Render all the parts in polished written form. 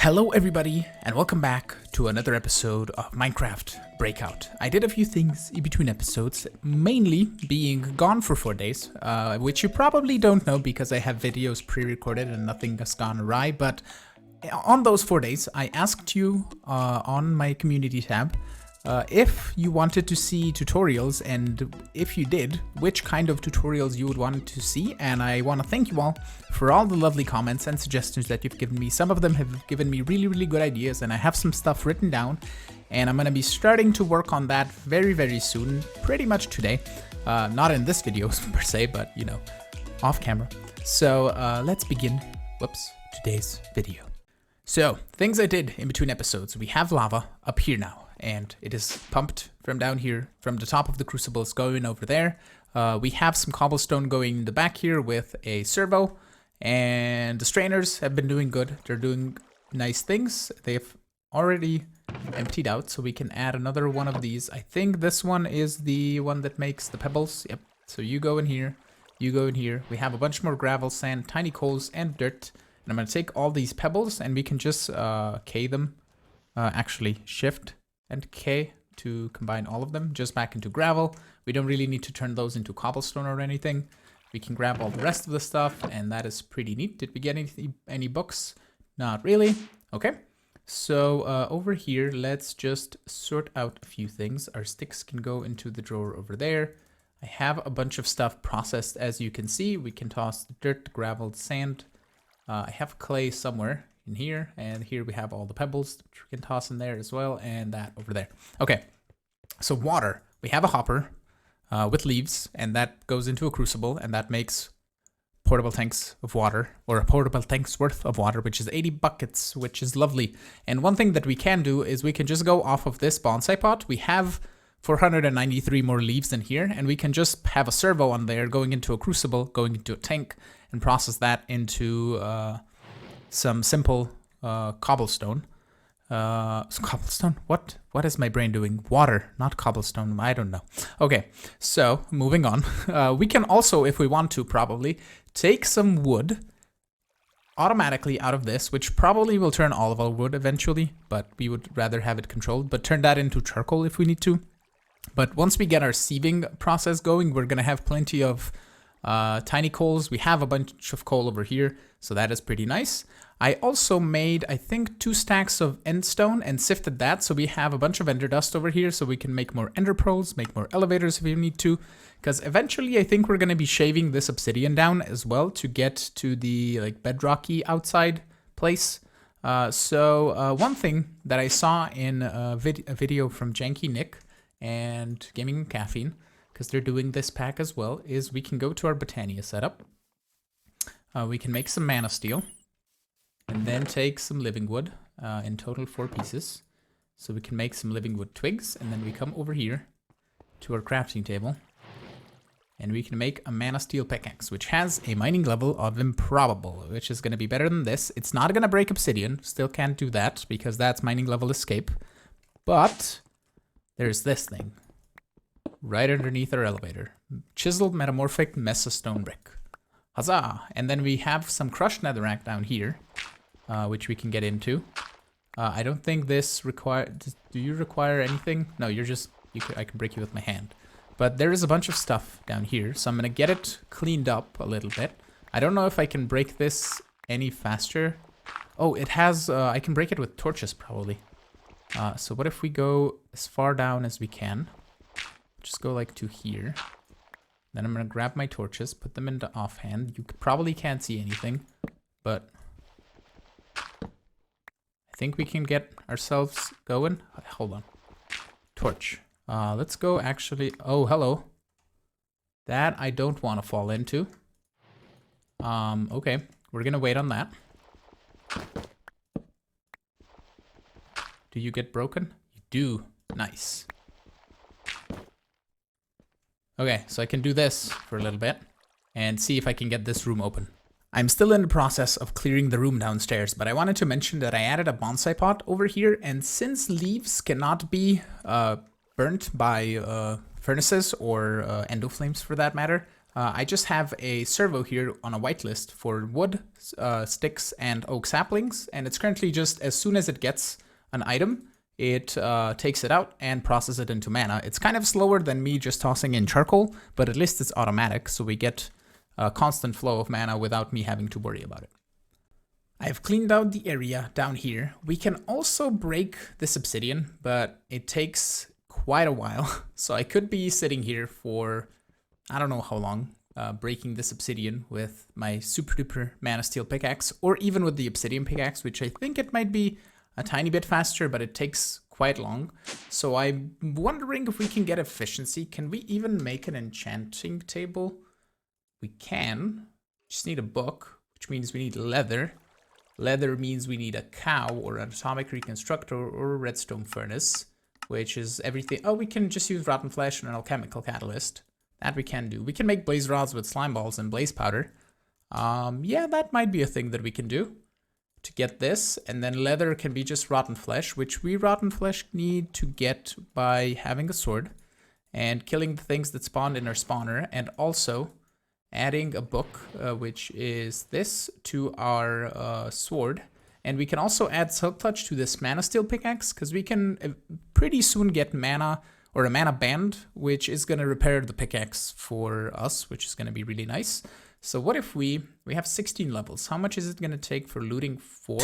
Hello everybody, and welcome back to another episode of Minecraft Breakout. I did a few things in between episodes, mainly being gone for 4 days, which you probably don't know because I have videos pre-recorded and nothing has gone awry, but on those 4 days, I asked you on my community tab if you wanted to see tutorials, and if you did, which kind of tutorials you would want to see. And I want to thank you all for all the lovely comments and suggestions that you've given me. Some of them have given me really good ideas, and I have some stuff written down, and I'm going to be starting to work on that very soon, pretty much today. Not in this video per se, but you know, off camera. So let's begin today's video. So things I did in between episodes. We have lava up here now, and it is pumped from down here, from the top of the crucibles going over there. We have some cobblestone going in the back here with a servo, and the strainers have been doing good. They're doing nice things. They've already emptied out, so we can add another one of these. I think this one is the one that makes the pebbles. Yep. So you go in here, you go in here. We have a bunch more gravel, sand, tiny coals, and dirt. And I'm going to take all these pebbles, and we can just K them. Actually, Shift and K to combine all of them just back into gravel. We don't really need to turn those into cobblestone or anything. We can grab all the rest of the stuff, and that is pretty neat. Did we get any books? Not really. Okay. So over here, let's just sort out a few things. Our sticks can go into the drawer over there. I have a bunch of stuff processed, as you can see. We can toss dirt, gravel, sand. I have clay somewhere in here, and here we have all the pebbles that we can toss in there as well, and that over there. Okay, so water. We have a hopper with leaves, and that goes into a crucible, and that makes portable tanks of water, or a portable tank's worth of water, which is 80 buckets, which is lovely. And one thing that we can do is we can just go off of this bonsai pot. We have 493 more leaves in here, and we can just have a servo on there going into a crucible, going into a tank, and process that into some simple cobblestone. Cobblestone? What is my brain doing? Water, not cobblestone. I don't know. Okay, so moving on. We can also, if we want to, probably take some wood automatically out of this, which probably will turn all of our wood eventually, but we would rather have it controlled, but turn that into charcoal if we need to. But once we get our sieving process going, we're going to have plenty of tiny coals. We have a bunch of coal over here, so that is pretty nice. I also made, I think, 2 stacks of endstone and sifted that, so we have a bunch of ender dust over here, so we can make more ender pearls, make more elevators if we need to, because eventually I think we're going to be shaving this obsidian down as well to get to the like bedrocky outside place. So one thing that I saw in a video from Janky Nick and Gaming and Caffeine, because they're doing this pack as well, is we can go to our Botania setup. We can make some mana steel, and then take some living wood, in total 4 pieces. So we can make some living wood twigs, and then we come over here to our crafting table, and we can make a mana steel pickaxe, which has a mining level of improbable, which is going to be better than this. It's not going to break obsidian, still can't do that, because that's mining level escape. But there's this thing right underneath our elevator. Chiseled metamorphic mesa stone brick. Huzzah! And then we have some crushed netherrack down here, which we can get into. I don't think this requires... Do you require anything? No, you're just... I can break you with my hand. But there is a bunch of stuff down here, so I'm going to get it cleaned up a little bit. I don't know if I can break this any faster. Oh, it has... I can break it with torches, probably. So what if we go as far down as we can? Just go like to here. Then I'm going to grab my torches, put them into offhand. You probably can't see anything, but I think we can get ourselves going. Hold on. Torch. Let's go actually. Oh, hello. That I don't want to fall into. Okay. We're going to wait on that. Do you get broken? You do. Nice. Okay, so I can do this for a little bit and see if I can get this room open. I'm still in the process of clearing the room downstairs, but I wanted to mention that I added a bonsai pot over here, and since leaves cannot be burnt by furnaces or endo flames for that matter, I just have a servo here on a whitelist for wood, sticks, and oak saplings, and it's currently just as soon as it gets an item, it takes it out and processes it into mana. It's kind of slower than me just tossing in charcoal, but at least it's automatic, so we get a constant flow of mana without me having to worry about it. I've cleaned out the area down here. We can also break this obsidian, but it takes quite a while, so I could be sitting here for I don't know how long, breaking this obsidian with my super duper mana steel pickaxe, or even with the obsidian pickaxe, which I think it might be a tiny bit faster, but it takes quite long. So I'm wondering if we can get efficiency. Can we even make an enchanting table? We can. Just need a book, which means we need leather. Leather means we need a cow or an atomic reconstructor or a redstone furnace, which is everything. Oh, we can just use rotten flesh and an alchemical catalyst. That we can do. We can make blaze rods with slime balls and blaze powder. Yeah, that might be a thing that we can do to get this. And then leather can be just rotten flesh, which we rotten flesh need to get by having a sword and killing the things that spawned in our spawner, and also adding a book, which is this, to our sword. And we can also add Silk Touch to this mana steel pickaxe, because we can pretty soon get mana or a mana band, which is going to repair the pickaxe for us, which is going to be really nice. So what if we have 16 levels? How much is it going to take for looting 4?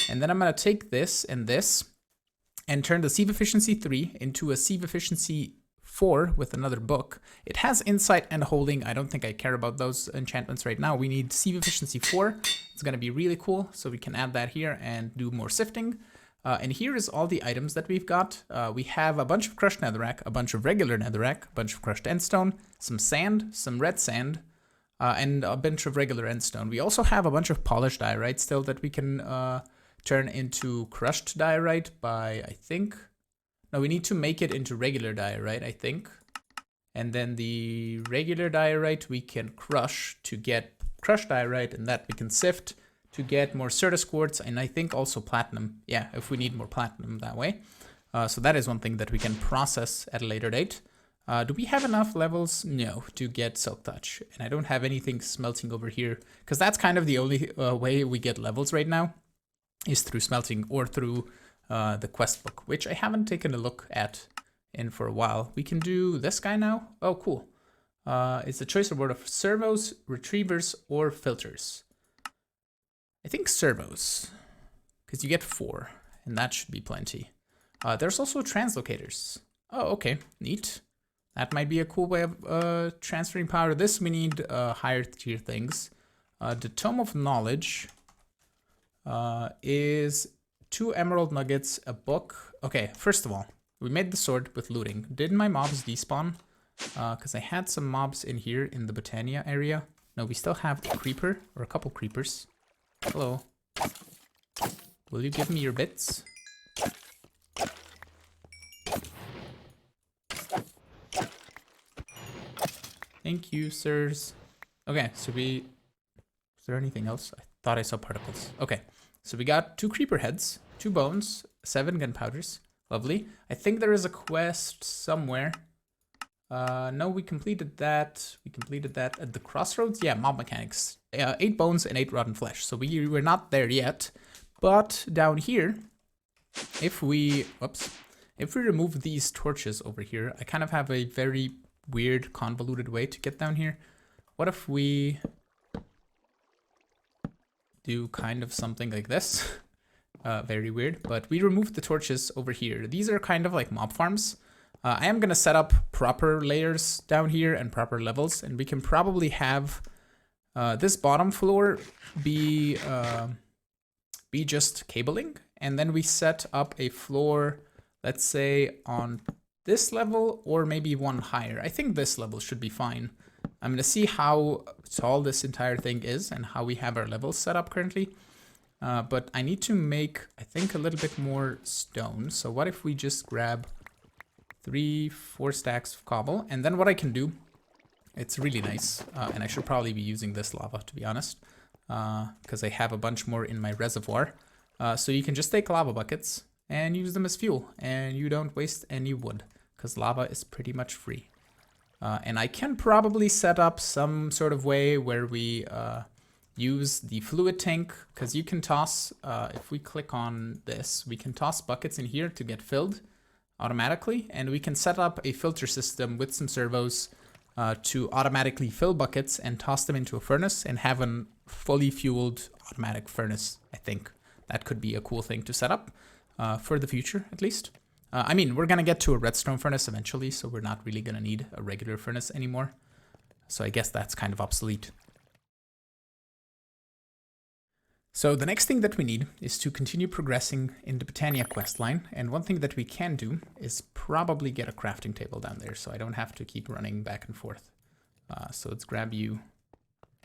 And then I'm going to take this and turn the sieve efficiency 3 into a sieve efficiency 4 with another book. It has insight and holding. I don't think I care about those enchantments right now. We need sieve efficiency 4. It's going to be really cool. So we can add that here and do more sifting. And here is all the items that we've got. We have a bunch of crushed netherrack, a bunch of regular netherrack, a bunch of crushed endstone, some sand, some red sand, and a bunch of regular endstone. We also have a bunch of polished diorite still that we can turn into crushed diorite by, I think. No, we need to make it into regular diorite, I think. And then the regular diorite we can crush to get crushed diorite, and that we can sift to get more Certus quartz, and I think also platinum. Yeah, if we need more platinum that way. So that is one thing that we can process at a later date. Do we have enough levels? No, to get Silk Touch. And I don't have anything smelting over here, because that's kind of the only way we get levels right now, is through smelting or through the quest book, which I haven't taken a look at in for a while. We can do this guy now. Oh, cool. It's a choice reward of servos, retrievers, or filters. I think servos, because you get 4, and that should be plenty. There's also translocators. Oh, okay, neat. That might be a cool way of transferring power. This we need higher tier things. The Tome of Knowledge is 2 emerald nuggets, a book. Okay, first of all, we made the sword with looting. Did my mobs despawn? Because I had some mobs in here in the Botania area. No, we still have a creeper, or a couple creepers. Hello. Will you give me your bits? Thank you, sirs. Okay, so is there anything else? I thought I saw particles. Okay, so we got 2 creeper heads, 2 bones, 7 gunpowders. Lovely. I think there is a quest somewhere. No, we completed that. We completed that at the crossroads. Yeah, mob mechanics. 8 bones and 8 rotten flesh. So we're not there yet. But down here, if we remove these torches over here, I kind of have a very weird, convoluted way to get down here. What if we do kind of something like this? Very weird. But we removed the torches over here. These are kind of like mob farms. I am going to set up proper layers down here and proper levels, and we can probably have this bottom floor be just cabling, and then we set up a floor, let's say on this level or maybe one higher. I think this level should be fine. I'm going to see how tall this entire thing is and how we have our levels set up currently. But I need to make, I think, a little bit more stone. So what if we just grab 3-4 stacks of cobble, and then what I can do, it's really nice, and I should probably be using this lava, to be honest, because I have a bunch more in my reservoir. So you can just take lava buckets and use them as fuel, and you don't waste any wood, because lava is pretty much free. And I can probably set up some sort of way where we use the fluid tank, because you can toss, if we click on this, we can toss buckets in here to get filled automatically. And we can set up a filter system with some servos to automatically fill buckets and toss them into a furnace and have a fully fueled automatic furnace. I think that could be a cool thing to set up for the future, at least. I mean, we're going to get to a redstone furnace eventually, so we're not really going to need a regular furnace anymore. So I guess that's kind of obsolete. So the next thing that we need is to continue progressing in the Botania questline. And one thing that we can do is probably get a crafting table down there, so I don't have to keep running back and forth. So let's grab you,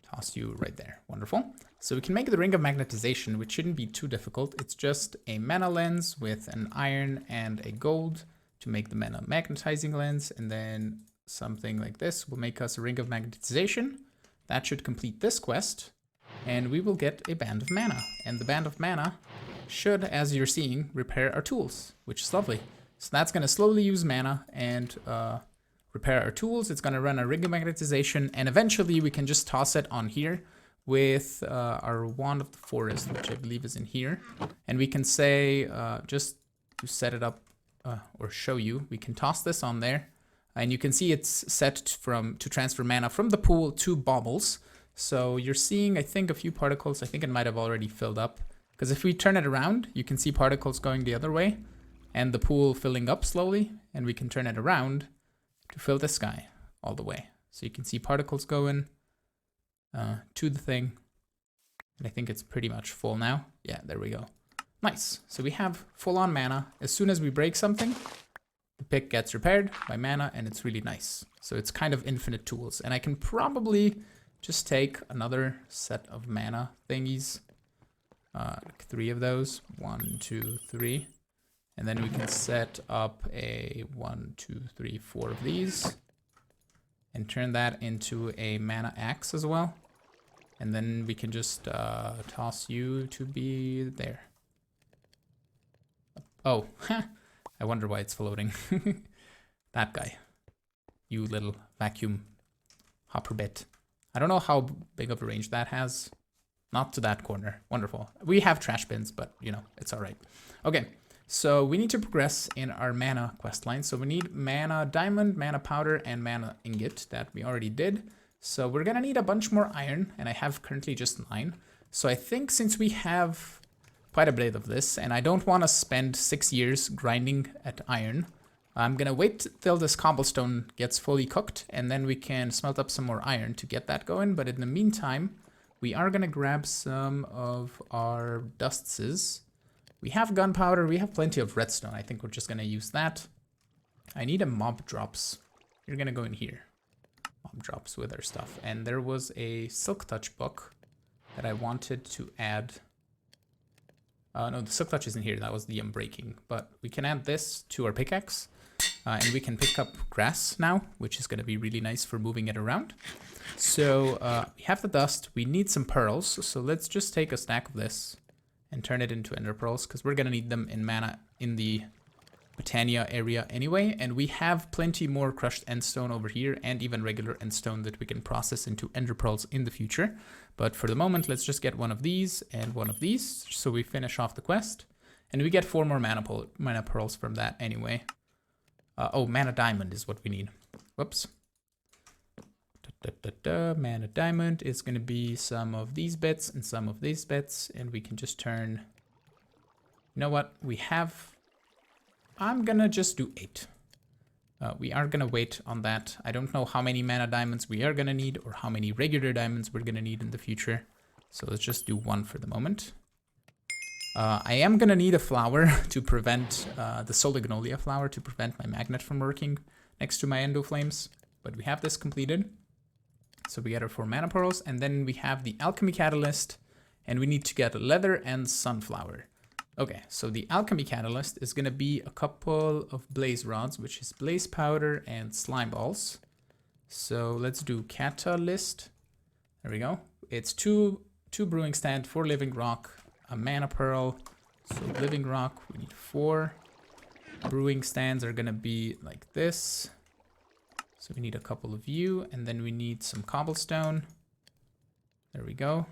toss you right there. Wonderful. So we can make the ring of magnetization, which shouldn't be too difficult. It's just a mana lens with an iron and a gold to make the mana magnetizing lens. And then something like this will make us a ring of magnetization. That should complete this quest. And we will get a band of mana. And the band of mana should, as you're seeing, repair our tools, which is lovely. So that's going to slowly use mana and repair our tools. It's going to run a ring of magnetization. And eventually we can just toss it on here with our wand of the forest, which I believe is in here. And we can say, just to set it up or show you, we can toss this on there. And you can see it's set to transfer mana from the pool to baubles. So you're seeing, I think, a few particles. I think it might have already filled up. Because if we turn it around, you can see particles going the other way. And the pool filling up slowly. And we can turn it around to fill the sky all the way. So you can see particles going to the thing. And I think it's pretty much full now. Yeah, there we go. Nice. So we have full-on mana. As soon as we break something, the pick gets repaired by mana, and it's really nice. So it's kind of infinite tools. And I can probably just take another set of mana thingies. 3 of those. 1, 2, 3. And then we can set up a 1, 2, 3, 4 of these. And turn that into a mana axe as well. And then we can just toss you to be there. Oh, I wonder why it's floating. That guy. You little vacuum hopper bit. I don't know how big of a range that has. Not to that corner. Wonderful. We have trash bins, but, you know, it's all right. Okay, so we need to progress in our mana questline. So we need mana diamond, mana powder, and mana ingot that we already did. So we're going to need a bunch more iron, and I have currently just 9. So I think since we have quite a bit of this, and I don't want to spend 6 years grinding at iron, I'm going to wait till this cobblestone gets fully cooked, and then we can smelt up some more iron to get that going. But in the meantime, we are going to grab some of our dustses. We have gunpowder, we have plenty of redstone. I think we're just going to use that. I need a mob drops. You're going to go in here. Mob drops with our stuff. And there was a silk touch book that I wanted to add. No, the silk touch isn't here. That was the unbreaking. But we can add this to our pickaxe. And we can pick up grass now, which is going to be really nice for moving it around. So we have the dust. We need some pearls. So let's just take a stack of this and turn it into ender pearls, because we're going to need them in mana in the Botania area anyway. And we have plenty more crushed endstone over here, and even regular endstone that we can process into ender pearls in the future. But for the moment, let's just get one of these and one of these, so we finish off the quest. And we get 4 more mana pearls from that anyway. Oh, mana diamond is what we need. Whoops. Mana diamond is going to be some of these bits and some of these bits. And we can just turn... You know what? We have... I'm going to just do 8. We are going to wait on that. I don't know how many mana diamonds we are going to need or how many regular diamonds we're going to need in the future. So let's just do 1 for the moment. I am going to need a flower to prevent, the Solignolia flower to prevent my magnet from working next to my endo flames. But we have this completed. So we get our 4 mana pearls, and then we have the alchemy catalyst, and we need to get leather and sunflower. Okay, so the alchemy catalyst is going to be a couple of blaze rods, which is blaze powder and slime balls. So let's do catalyst. There we go. It's 2 brewing stand, 4 living rock, a mana pearl. So living rock, we need 4. Brewing stands are gonna be like this. So we need a couple of you, and then we need some cobblestone. There we go.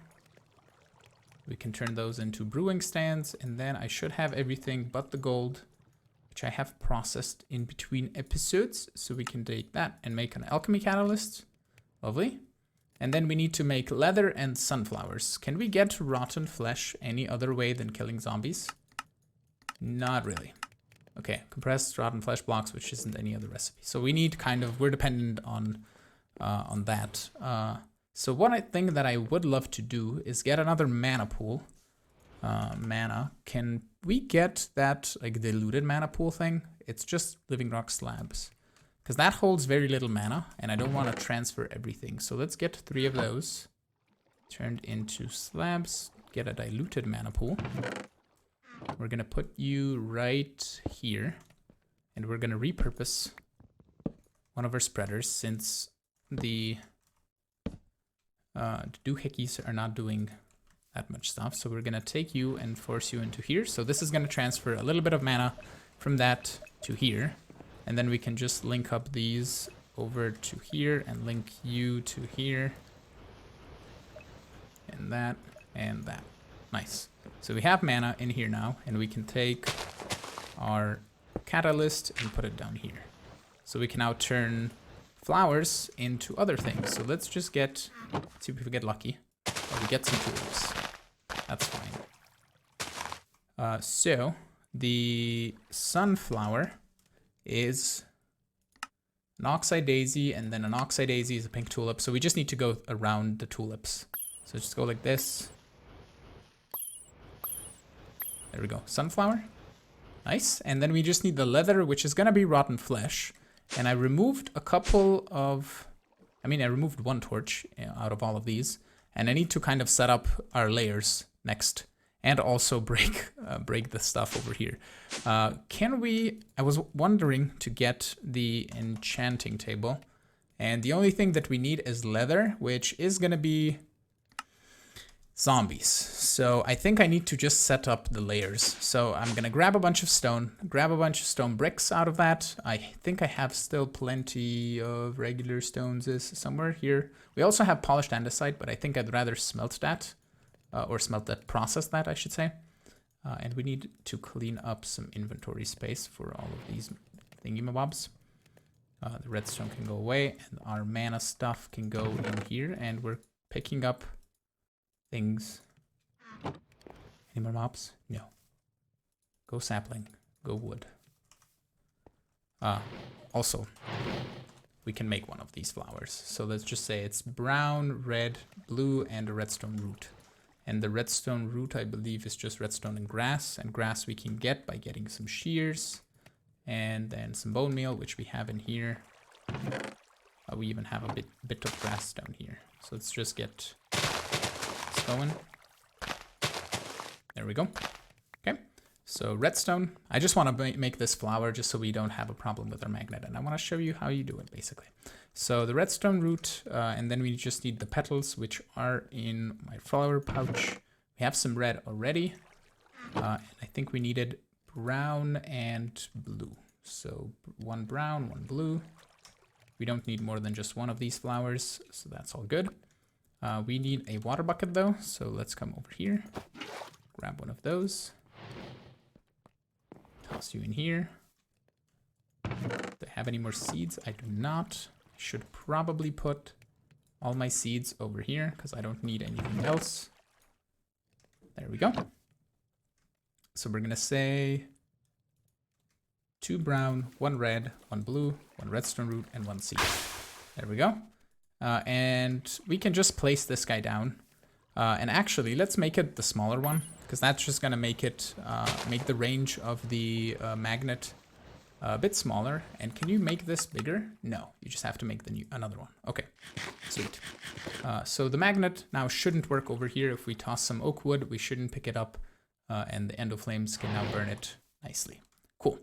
We can turn those into brewing stands, and then I should have everything but the gold, which I have processed in between episodes. So we can take that and make an alchemy catalyst. Lovely. And then we need to make leather and sunflowers. Can we get rotten flesh any other way than killing zombies? Not really. Okay, compressed rotten flesh blocks, which isn't any other recipe. So we need we're dependent on that. So one thing that I would love to do is get another mana pool. Mana. Can we get that like diluted mana pool thing? It's just living rock slabs. Because that holds very little mana, and I don't want to transfer everything. So let's get 3 of those turned into slabs. Get a diluted mana pool. We're going to put you right here. And we're going to repurpose one of our spreaders since the doohickeys are not doing that much stuff. So we're going to take you and force you into here. So this is going to transfer a little bit of mana from that to here. And then we can just link up these over to here and link you to here. And that and that. Nice. So we have mana in here now, and we can take our catalyst and put it down here. So we can now turn flowers into other things. So let's just let's see if we get lucky. Oh, we get some tulips. That's fine. So the sunflower is an oxide daisy, and then an oxide daisy is a pink tulip. So we just need to go around the tulips. So just go like this. There we go. Sunflower. Nice. And then we just need the leather, which is going to be rotten flesh. And I removed a couple of... I removed 1 torch out of all of these. And I need to kind of set up our layers next. And also break the stuff over here. Can we... I was wondering to get the enchanting table. And the only thing that we need is leather, which is going to be zombies. So I think I need to just set up the layers. So I'm going to grab a bunch of stone bricks out of that. I think I have still plenty of regular stones somewhere here. We also have polished andesite, but I think I'd rather smelt that. Process that, I should say. And we need to clean up some inventory space for all of these thingamabobs. The redstone can go away, and our mana stuff can go in here, and we're picking up things. Any more mobs? No. Go sapling. Go wood. Also, we can make one of these flowers. So let's just say it's brown, red, blue, and a redstone root. And the redstone root, I believe, is just redstone and grass. And grass we can get by getting some shears. And then some bone meal, which we have in here. We even have a bit of grass down here. So let's just get this going. There we go. Okay. So redstone. I just want to make this flower just so we don't have a problem with our magnet. And I want to show you how you do it, basically. So the redstone root, and then we just need the petals, which are in my flower pouch. We have some red already. And I think we needed brown and blue. So 1 brown, 1 blue. We don't need more than just one of these flowers, so that's all good. We need a water bucket though, so let's come over here. Grab one of those. Toss you in here. Do I have any more seeds? I do not. Should probably put all my seeds over here because I don't need anything else. There we go. So we're gonna say 2 brown, 1 red, 1 blue, 1 redstone root, and 1 seed. There we go. And we can just place this guy down. And actually, let's make it the smaller one because that's just gonna make it make the range of the magnet a bit smaller. And can you make this bigger? No, you just have to make another one. Okay, sweet. So the magnet now shouldn't work over here. If we toss some oak wood, we shouldn't pick it up, and the endo flames can now burn it nicely. Cool.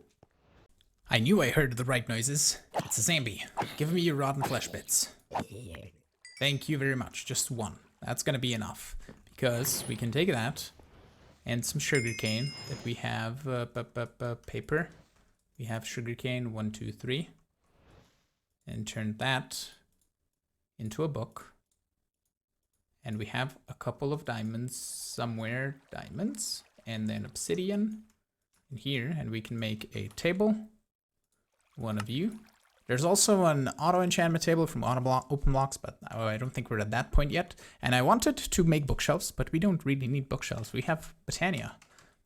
I knew I heard the right noises. It's a zombie. Give me your rotten flesh bits. Thank you very much. Just 1. That's gonna be enough because we can take that and some sugarcane that we have paper. We have sugarcane 1, 2, 3. and turn that into a book. And we have a couple of diamonds somewhere, diamonds, and then obsidian in here, and we can make a table, one of you. There's also an auto enchantment table from open blocks, but I don't think we're at that point yet. And I wanted to make bookshelves, but we don't really need bookshelves. We have Botania,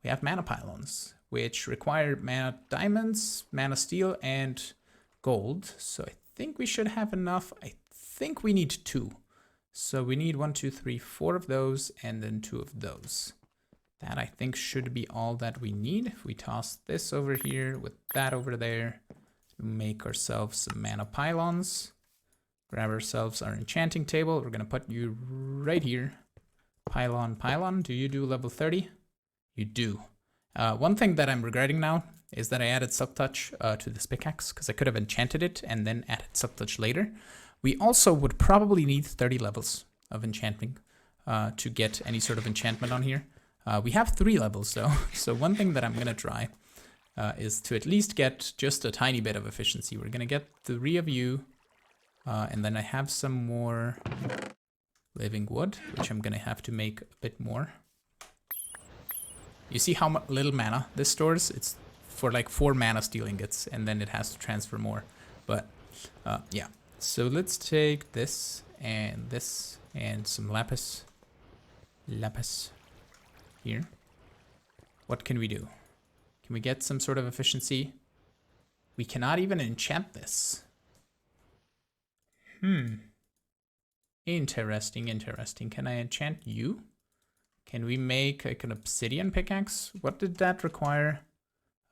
we have mana pylons, which require mana diamonds, mana steel, and gold. So I think we should have enough. I think we need 2. So we need 1, 2, 3, 4 of those, and then 2 of those. That I think should be all that we need. If we toss this over here with that over there, make ourselves some mana pylons, grab ourselves our enchanting table. We're gonna put you right here. Pylon, do you do level 30? You do. One thing that I'm regretting now is that I added Silk Touch to this pickaxe, because I could have enchanted it and then added Silk Touch later. We also would probably need 30 levels of enchanting to get any sort of enchantment on here. We have 3 levels though, so one thing that I'm gonna try is to at least get just a tiny bit of efficiency. We're gonna get 3 of you, and then I have some more living wood, which I'm gonna have to make a bit more. You see how little mana this stores? It's for like 4 mana steel ingots, and then it has to transfer more. But yeah. So let's take this and some lapis here. What can we do? Can we get some sort of efficiency? We cannot even enchant this. Interesting. Can I enchant you? Can we make like an obsidian pickaxe? What did that require?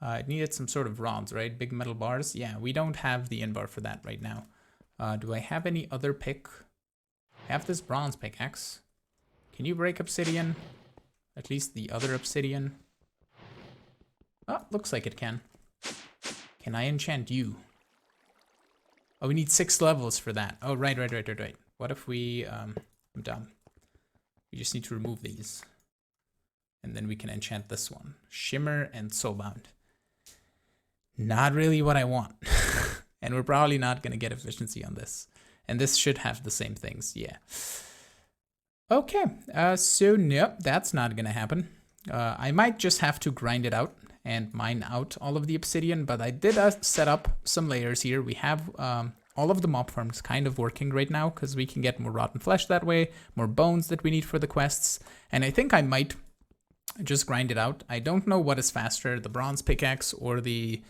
It needed some sort of rods, right? Big metal bars. Yeah, we don't have the invar for that right now. Do I have any other pick? I have this bronze pickaxe. Can you break obsidian? At least the other obsidian. Oh, looks like it can. Can I enchant you? Oh, we need 6 levels for that. Oh, right. What if we, I'm dumb. We just need to remove these. And then we can enchant this one. Shimmer and Soulbound. Not really what I want. And we're probably not going to get efficiency on this. And this should have the same things, yeah. Okay, so nope, that's not going to happen. I might just have to grind it out and mine out all of the obsidian, but I did set up some layers here. We have all of the mob farms kind of working right now, because we can get more rotten flesh that way, more bones that we need for the quests. And I think I might just grind it out. I don't know what is faster, the bronze pickaxe or the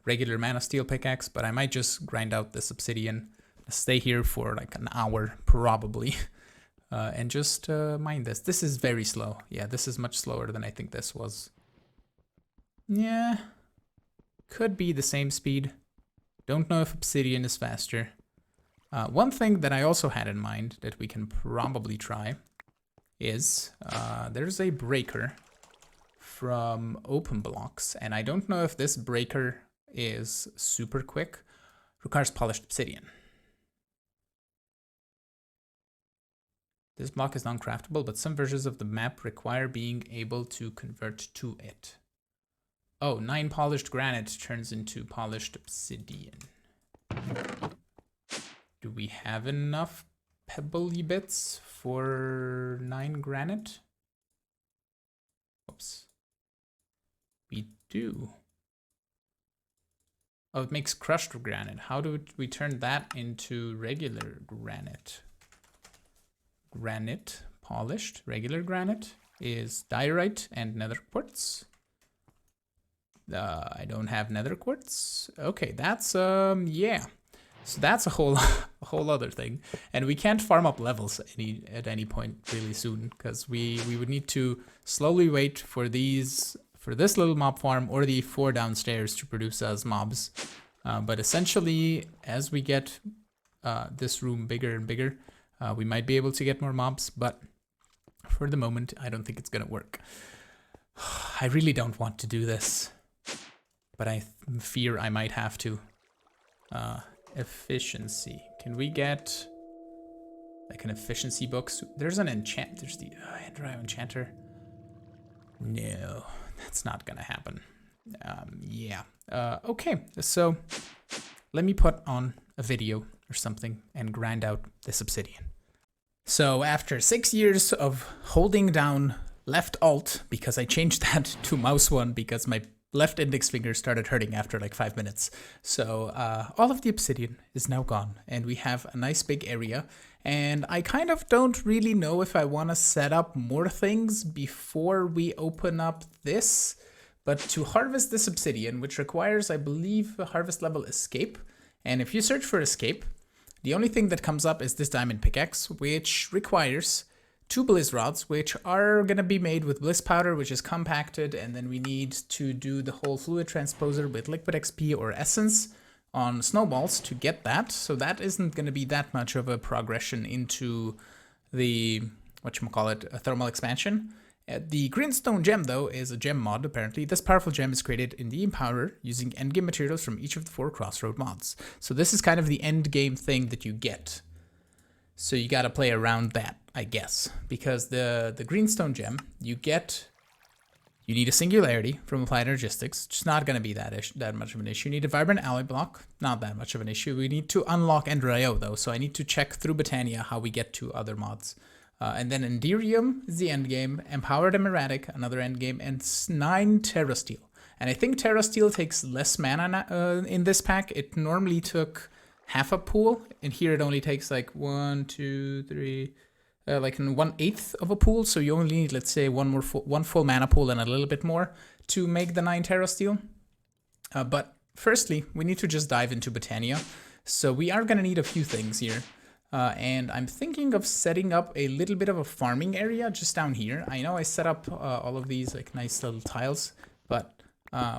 regular mana steel pickaxe, but I might just grind out this obsidian, stay here for like an hour probably, and just mine this. This is very slow. Yeah, this is much slower than I think this was. Yeah, could be the same speed. Don't know if obsidian is faster. One thing that I also had in mind that we can probably try is there's a breaker from open blocks, and I don't know if this breaker is super quick. Requires polished obsidian. This block is non-craftable, but some versions of the map require being able to convert to it. Oh, 9 polished granite turns into polished obsidian. Do we have enough pebbly bits for 9 granite? Oops. We do. Oh, it makes crushed granite. How do we turn that into regular granite? Granite, polished, regular granite is diorite and nether quartz. I don't have nether quartz. Okay, that's yeah. So that's a whole other thing, and we can't farm up levels at any point really soon, because we would need to slowly wait for this little mob farm or the 4 downstairs to produce us mobs. But essentially, as we get this room bigger and bigger, we might be able to get more mobs, but for the moment, I don't think it's gonna work. I really don't want to do this, but I fear I might have to. Efficiency. Can we get like an efficiency book? There's an enchant. There's the enchanter. No, that's not gonna happen. Yeah. Okay. So let me put on a video or something and grind out this obsidian. So after 6 years of holding down left alt, because I changed that to mouse 1 because my left index finger started hurting after like 5 minutes. So all of the obsidian is now gone and we have a nice big area. And I kind of don't really know if I want to set up more things before we open up this. But to harvest this obsidian, which requires, I believe, a harvest level escape. And if you search for escape, the only thing that comes up is this diamond pickaxe, which requires 2 bliss rods, which are going to be made with bliss powder, which is compacted. And then we need to do the whole fluid transposer with liquid XP or essence on snowballs to get that. So that isn't going to be that much of a progression into the, whatchamacallit, a thermal expansion. The greenstone gem, though, is a gem mod, apparently. This powerful gem is created in the Empower using endgame materials from each of the 4 crossroad mods. So this is kind of the endgame thing that you get. So you gotta play around that, I guess. Because the greenstone gem, you need a singularity from applied energistics. It's not gonna be that much of an issue. You need a vibrant alloy block, not that much of an issue. We need to unlock Ender IO, though, so I need to check through Botania how we get to other mods. And then Enderium is the endgame, Empowered Emeratic, another endgame, and 9 Terra Steel. And I think Terra Steel takes less mana in this pack. It normally took half a pool, and here it only takes like 1, 2, 3, like 1/8 of a pool. So you only need, let's say, one full mana pool and a little bit more to make the 9 Terra Steel. But firstly, we need to just dive into Botania. So we are gonna need a few things here. And I'm thinking of setting up a little bit of a farming area just down here. I know I set up all of these like nice little tiles, but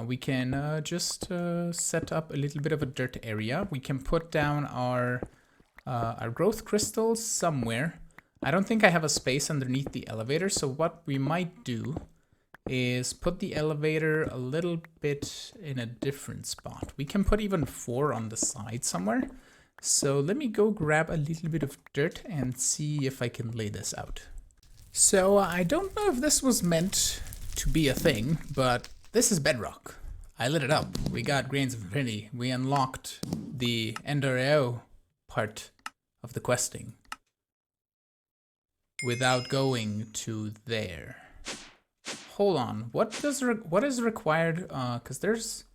we can just set up a little bit of a dirt area. We can put down our growth crystals somewhere. I don't think I have a space underneath the elevator, so what we might do is put the elevator a little bit in a different spot. We can put even 4 on the side somewhere. So let me go grab a little bit of dirt and see if I can lay this out. So I don't know if this was meant to be a thing, but this is bedrock. I lit it up. We got Grains of Infinity. We unlocked the Ender IO part of the questing without going to there. Hold on. What is required? Because there's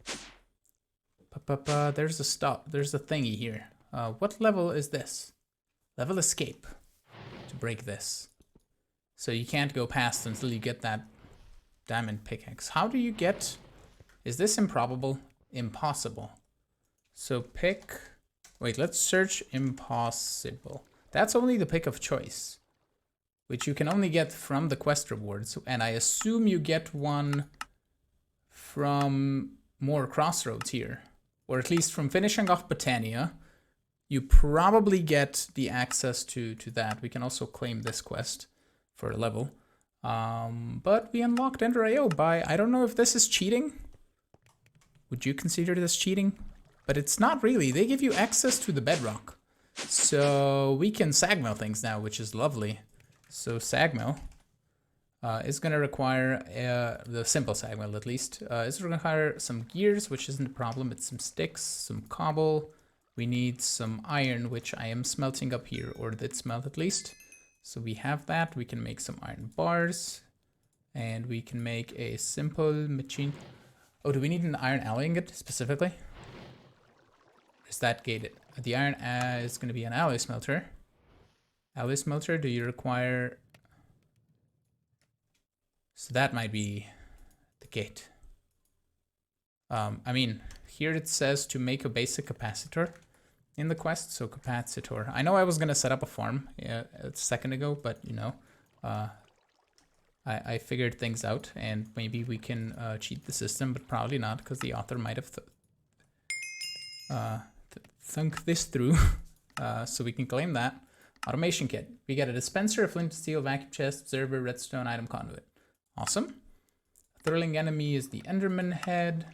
a stop. There's a thingy here. What level is this? Level escape to break this. So you can't go past until you get that diamond pickaxe. How do you get... Is this improbable? Impossible. So pick... Wait, let's search impossible. That's only the pick of choice, which you can only get from the quest rewards. And I assume you get one from more crossroads here. Or at least from finishing off Botania. You probably get the access to that. We can also claim this quest for a level. But we unlocked Ender IO by... I don't know if this is cheating. Would you consider this cheating? But it's not really. They give you access to the bedrock. So we can sagmill things now, which is lovely. So sagmill is going to require, the simple sagmill at least, is going to require some gears, which isn't a problem. It's some sticks, some cobble. We need some iron, which I am smelting up here, or did smelt at least. So we have that. We can make some iron bars. And we can make a simple machine. Oh, do we need an iron alloy ingot specifically? Is that gated? The iron is going to be an alloy smelter. Alloy smelter, do you require... So that might be the gate. I mean, here it says to make a basic capacitor in the quest, so capacitor. I know I was going to set up a farm a second ago, but you know, I figured things out, and maybe we can cheat the system, but probably not, because the author might have thunk this through. So we can claim that. Automation kit. We get a dispenser, a flint steel, vacuum chest, observer, redstone, item conduit. Awesome. Thrilling enemy is the Enderman head.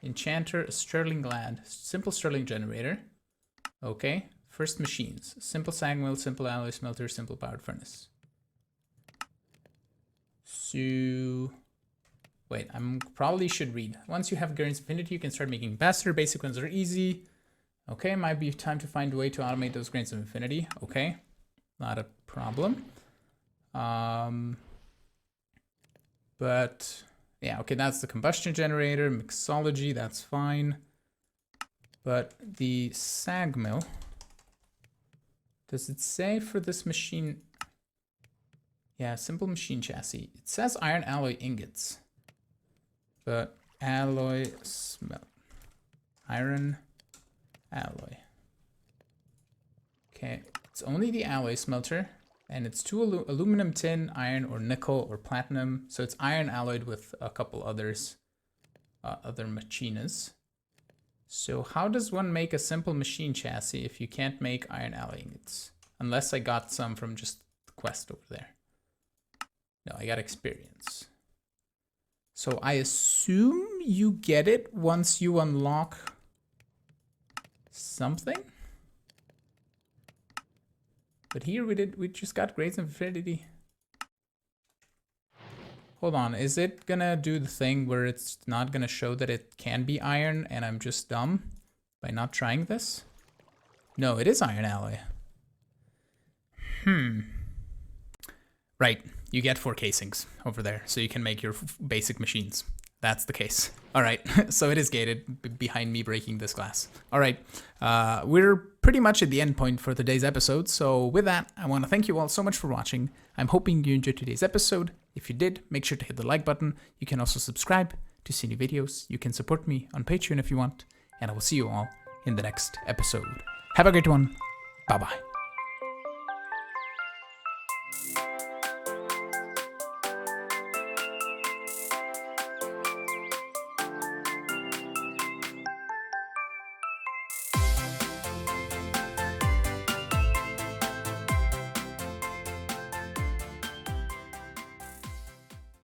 Enchanter, a Sterling Lad, simple Sterling generator. Okay. First machines. Simple sagmill, simple alloy smelter, simple powered furnace. So... Wait, I probably should read. Once you have Grains of Infinity, you can start making capacitor. Basic ones are easy. Okay, might be time to find a way to automate those grains of infinity. Okay, not a problem. But yeah, okay, that's the combustion generator, mixology, that's fine. But the sag mill, does it say for this machine? Yeah, simple machine chassis. It says iron alloy ingots, but alloy smelt, iron alloy. Okay, it's only the alloy smelter, and it's 2 aluminum, tin, iron, or nickel, or platinum. So it's iron alloyed with a couple others, other machinas. So how does one make a simple machine chassis if you can't make iron alloy ingots? Unless I got some from just the quest over there. No, I got experience. So I assume you get it once you unlock something. But here we just got grades of infinity. Hold on, is it gonna do the thing where it's not gonna show that it can be iron and I'm just dumb by not trying this? No, it is iron alloy. Right, you get 4 casings over there, so you can make your basic machines. That's the case. All right, so it is gated behind me breaking this glass. All right, we're pretty much at the end point for today's episode. So with that, I want to thank you all so much for watching. I'm hoping you enjoyed today's episode. If you did, make sure to hit the like button. You can also subscribe to see new videos. You can support me on Patreon if you want. And I will see you all in the next episode. Have a great one. Bye-bye.